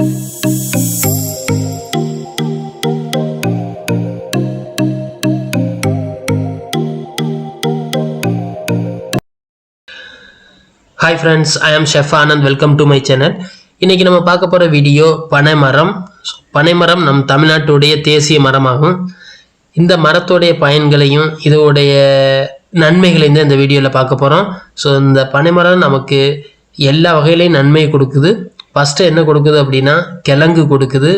Hi friends, I am Chef Anand. Welcome to my channel. இன்னைக்கு நம்ம பார்க்க போற வீடியோ பனைமரம். பனைமரம் நம் தமிழ்நாட்டுடைய தேசிய மரமாகும். இந்த மரத்தோடைய பயன்களையும் இதோடைய நன்மைகளையும் தான் இந்த வீடியோவில் பார்க்க போகிறோம். ஸோ இந்த பனைமரம் நமக்கு எல்லா வகையிலையும் நன்மை கொடுக்குது. ஃபஸ்ட்டு என்ன கொடுக்குது அப்படின்னா கிழங்கு கொடுக்குது,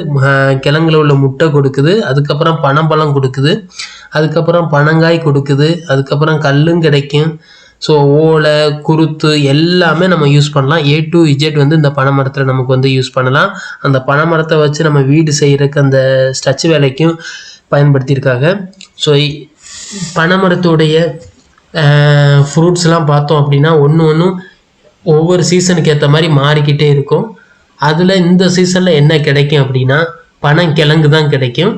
கிழங்குல உள்ள முட்டை கொடுக்குது, அதுக்கப்புறம் பனம்பழம் கொடுக்குது, அதுக்கப்புறம் பனங்காய் கொடுக்குது, அதுக்கப்புறம் கல்லும் கிடைக்கும். ஸோ ஓலை குருத்து எல்லாமே நம்ம யூஸ் பண்ணலாம். A to Z வந்து இந்த பனைமரத்தில் நமக்கு வந்து யூஸ் பண்ணலாம். அந்த பனைமரத்தை வச்சு நம்ம வீடு செய்கிறதுக்கு அந்த ஸ்டச் வேலைக்கும் பயன்படுத்தியிருக்காங்க. ஸோ பனைமரத்துடைய ஃப்ரூட்ஸ்லாம் பார்த்தோம் அப்படின்னா ஒன்றும் ஒவ்வொரு சீசனுக்கு ஏற்ற மாதிரி மாறிக்கிட்டே இருக்கும். அதில் இந்த சீசனில் என்ன கிடைக்கும் அப்படின்னா பனங்கிழங்கு தான் கிடைக்கும்.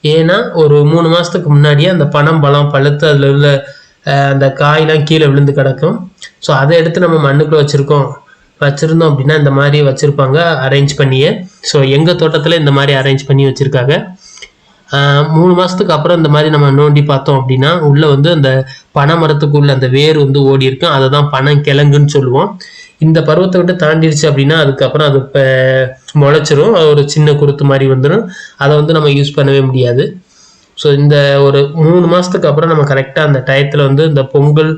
ஏன்னா ஒரு 3 மாதத்துக்கு முன்னாடியே அந்த பனம்பழம் பழுத்து அதில் உள்ள அந்த காயெலாம் கீழே விழுந்து கிடக்கும். ஸோ அதை எடுத்து நம்ம மண்ணுக்குள்ளே வச்சுருந்தோம் அப்படின்னா இந்த மாதிரி வச்சுருப்பாங்க அரேஞ்ச் பண்ணியே. ஸோ எங்கள் தோட்டத்தில் இந்த மாதிரி அரேஞ்ச் பண்ணி வச்சுருக்காங்க. 3 மாதத்துக்கு அப்புறம் இந்த மாதிரி நம்ம நோண்டி பார்த்தோம் அப்படின்னா உள்ளே வந்து அந்த பனைமரத்துக்குள்ள அந்த வேர் வந்து ஓடி இருக்கும். அதை தான் பனங்கிழங்குன்னு சொல்லுவோம். இந்த பருவத்தை விட்டு தாண்டிடுச்சு அப்படின்னா அதுக்கப்புறம் அது இப்போ முளைச்சிரும். ஒரு சின்ன குருத்து மாதிரி வந்துடும். அதை வந்து நம்ம யூஸ் பண்ணவே முடியாது. ஸோ இந்த ஒரு 3 மாதத்துக்கு அப்புறம் நம்ம கரெக்டாக அந்த டயத்தில் வந்து இந்த பொங்கல்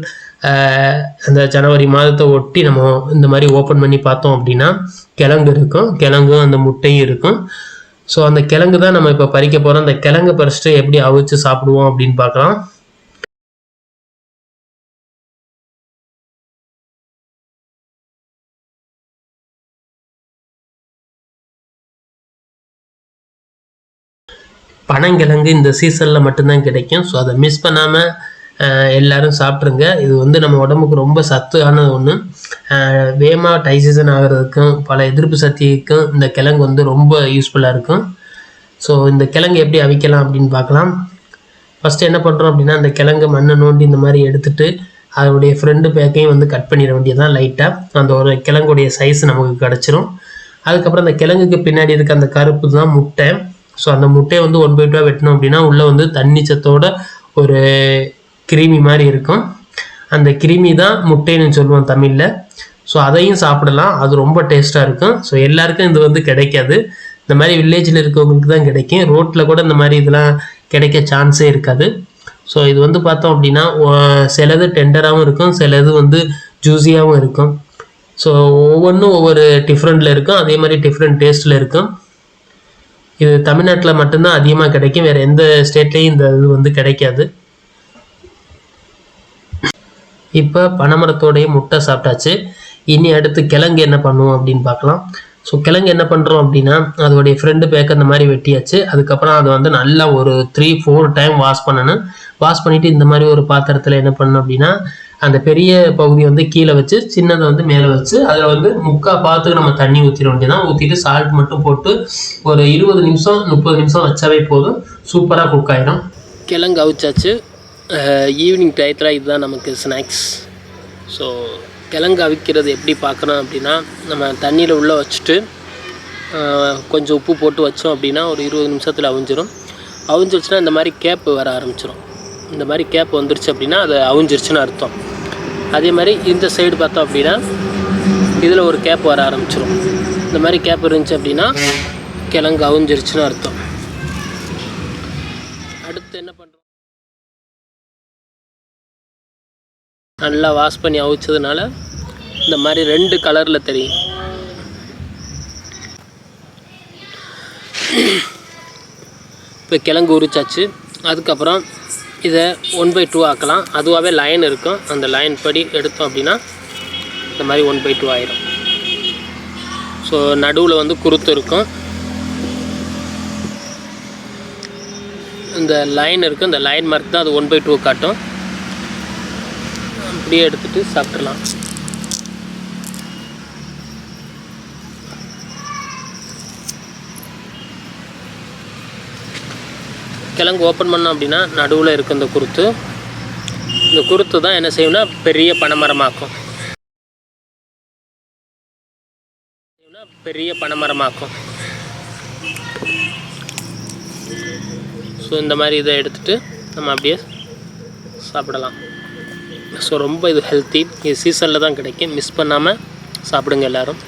அந்த ஜனவரி மாதத்தை ஒட்டி நம்ம இந்த மாதிரி ஓப்பன் பண்ணி பார்த்தோம் அப்படின்னா கிழங்கு இருக்கும், கிழங்கும் அந்த முட்டையும் இருக்கும். ஸோ அந்த கிழங்கு தான் நம்ம இப்போ பறிக்க போகிறோம். அந்த கிழங்கு பறிச்சுட்டு எப்படி அவிச்சு சாப்பிடுவோம் அப்படின்னு பார்க்கலாம். பனங்கிழங்கு இந்த சீசனில் மட்டும்தான் கிடைக்கும். ஸோ அதை மிஸ் பண்ணாமல் எல்லோரும் சாப்பிட்ருங்க. இது வந்து நம்ம உடம்புக்கு ரொம்ப சத்தான ஒன்று. வேகமாக டைஜஷன் ஆகிறதுக்கும் பல எதிர்ப்பு சக்திக்கும் இந்த கிழங்கு வந்து ரொம்ப யூஸ்ஃபுல்லாக இருக்கும். ஸோ இந்த கிழங்கு எப்படி அவிக்கலாம் அப்படின்னு பார்க்கலாம். ஃபஸ்ட்டு என்ன பண்ணுறோம் அப்படின்னா அந்த கிழங்கு மண்ணை நோண்டி இந்த மாதிரி எடுத்துகிட்டு அதோடைய ஃப்ரெண்டு பேக்கையும் வந்து கட் பண்ணிட வேண்டியதுதான். லைட்டாக அந்த ஒரு கிழங்குடைய சைஸ் நமக்கு கிடச்சிரும். அதுக்கப்புறம் அந்த கிழங்குக்கு பின்னாடி இருக்க அந்த கருப்பு தான் முட்டை. ஸோ அந்த முட்டையை வந்து 1/2 வெட்டணும் அப்படின்னா உள்ளே வந்து தண்ணி சத்தோட ஒரு கிருமி மாதிரி இருக்கும். அந்த கிருமி தான் முட்டைன்னு சொல்லுவோம் தமிழில். ஸோ அதையும் சாப்பிடலாம். அது ரொம்ப டேஸ்ட்டாக இருக்கும். ஸோ எல்லாருக்கும் இது வந்து கிடைக்காது. இந்த மாதிரி வில்லேஜில் இருக்கவங்களுக்கு தான் கிடைக்கும். ரோட்டில் கூட இந்த மாதிரி இதெல்லாம் கிடைக்க சான்ஸே இருக்காது. ஸோ இது வந்து பார்த்தோம் அப்படின்னா சிலது டெண்டராகவும் இருக்கும், சிலது வந்து ஜூஸியாகவும் இருக்கும். ஸோ ஒவ்வொன்றும் ஒவ்வொரு டிஃப்ரெண்ட்டில் இருக்கும். அதே மாதிரி டிஃப்ரெண்ட் டேஸ்ட்டில் இருக்கும். இது தமிழ்நாட்டில் மட்டும்தான் அதிகமாக கிடைக்கும். வேறு எந்த ஸ்டேட்லேயும் இந்த இது வந்து கிடைக்காது. இப்போ பனைமரத்தோடைய முட்டை சாப்பிட்டாச்சு. இனி அடுத்து கிழங்கு என்ன பண்ணுவோம் அப்படின்னு பார்க்கலாம். ஸோ கிழங்கு என்ன பண்ணுறோம் அப்படின்னா அதோடைய ஃப்ரெண்டு பேக் அந்த மாதிரி வெட்டியாச்சு. அதுக்கப்புறம் அதை வந்து நல்லா ஒரு 3-4 டைம் வாஷ் பண்ணணும். வாஷ் பண்ணிவிட்டு இந்த மாதிரி ஒரு பாத்திரத்தில் என்ன பண்ணணும் அப்படின்னா அந்த பெரிய பகுதியை வந்து கீழே வச்சு சின்னதை வந்து மேலே வச்சு அதில் வந்து 3/4 பாத்துக்கு நம்ம தண்ணி ஊற்றிட வேண்டியதான். ஊற்றிட்டு சால்ட் மட்டும் போட்டு ஒரு 20 நிமிஷம் 30 நிமிஷம் வச்சாவே போதும். சூப்பராக குக் ஆகிடும். கிழங்கு அவிச்சாச்சு. ஈவினிங் டயத்தில் இதுதான் நமக்கு ஸ்நாக்ஸ். ஸோ கிழங்கு அவிக்கிறது எப்படி பார்க்குறோம் அப்படின்னா நம்ம தண்ணியில் உள்ளே வச்சுட்டு கொஞ்சம் உப்பு போட்டு வச்சோம் அப்படின்னா ஒரு 20 நிமிஷத்தில் அவிஞ்சிரும். அவிஞ்சிருச்சுன்னா இந்த மாதிரி கேப்பு வர ஆரம்பிச்சிடும். இந்த மாதிரி கேப் வந்துருச்சு அப்படின்னா அது அவிஞ்சிருச்சுன்னு அர்த்தம். அதே மாதிரி இந்த சைடு பார்த்தோம் அப்படின்னா இதில் ஒரு கேப் வர ஆரம்பிச்சிடும். இந்த மாதிரி கேப் இருந்துச்சு அப்படின்னா கிழங்கு அவிஞ்சிருச்சுன்னு அர்த்தம். அடுத்து என்ன பண்ணுறோம், நல்லா வாஷ் பண்ணி அவிச்சதுனால இந்த மாதிரி 2 கலரில் தெரியும். இப்போ கிழங்கு உரிச்சாச்சு. அதுக்கப்புறம் இதை 1/2 ஆக்கலாம். அதுவாகவே லைன் இருக்கும். அந்த லைன் படி எடுத்தோம் அப்படின்னா இந்த மாதிரி 1/2 ஆயிரும். ஸோ நடுவில் வந்து குருத்து இருக்கும். இந்த லைன் இருக்குது. இந்த லைன் மார்க் தான் அது 1/2 காட்டும். அப்படியே எடுத்துகிட்டு சாப்பிட்றலாம். கிழங்கு ஓப்பன் பண்ணோம் அப்படின்னா நடுவில் இருக்குது இந்த குருத்து. இந்த குருத்து தான் என்ன செய்யும்னா பெரிய பனைமரமாக்கும். பெரிய பனைமரமாக்கும். ஸோ இந்த மாதிரி இதை எடுத்துகிட்டு நம்ம அப்படியே சாப்பிடலாம். ஸோ ரொம்ப இது ஹெல்த்தி, இது சீசனில் தான் கிடைக்கும், மிஸ் பண்ணாமல் சாப்பிடுங்க எல்லோரும்.